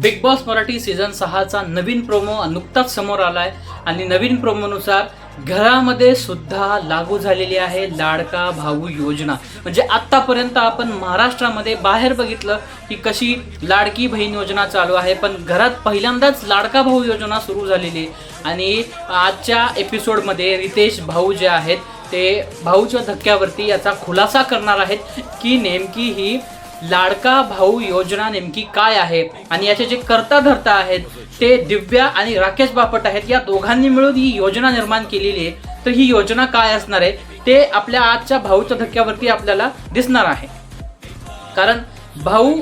Big boss Marathi season 6चा नवीन promo नुकताच समोर आलाय आणि नवीन प्रोमोनुसार घरामध्ये सुद्धा लागू झालेली आहे लाडका भाऊ योजना। म्हणजे आतापर्यंत आपण महाराष्ट्रामध्ये बाहेर बघितलं की कशी लाडकी बहीण योजना चालू आहे, पण घरात पहिल्यांदाच लाडका भाऊ योजना सुरू झालेली आहे। आणि आजच्या एपिसोडमध्ये रितेश भाऊ जे आहेत ते भाऊच्या धक्क्यावरती याचा खुलासा करणार आहेत की नेमकी ही लाडका भाऊ योजना नेमकी काय आहे आणि याचे जे कर्ता धर्ता आहेत ते दिव्या आणि राकेश बापट आहेत। या दोघांनी मिळून ही योजना निर्माण केलेली आहे। तर ही योजना काय असणार आहे ते आपल्या आजच्या भाऊच्या धक्क्यावरती आपल्याला दिसणार आहे। कारण भाऊ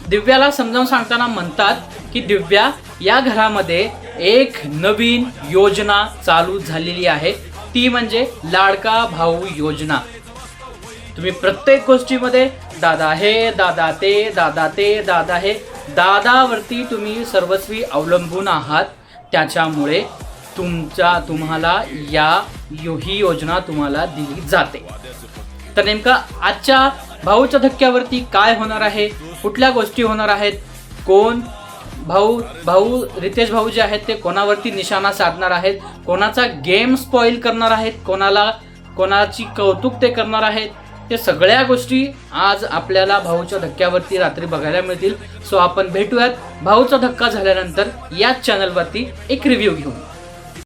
दिव्याला समजावून सांगताना म्हणतात की दिव्या, या घरामध्ये एक नवीन योजना चालू झालेली आहे, ती म्हणजे लाडका भाऊ योजना। तुम्ही प्रत्येक गोष्टीमध्ये दादा हे, दादा ते, दादा ते, दादा हे, दादावरती तुम्ही सर्वस्वी अवलंबून आहात। त्याच्यामुळे तुम्हाला ही योजना तुम्हाला दिली जाते। तर नेमका आजच्या भाऊच्या धक्क्यावरती काय होणार आहे, कुठल्या गोष्टी होणार आहेत, कोण भाऊ रितेश भाऊ जे आहेत ते कोणावरती निशाणा साधणार आहेत, कोणाचा गेम स्पॉइल करणार आहेत, कोणाची कौतुक ते करणार आहेत, ते सगळ्या गोष्टी आज आपल्याला भाऊच्या धक्क्यावरती रात्री बघायला मिळतील। सो आपण भेटूयात भाऊचा धक्का झाल्यानंतर याच चॅनलवरती एक रिव्ह्यू घेऊन।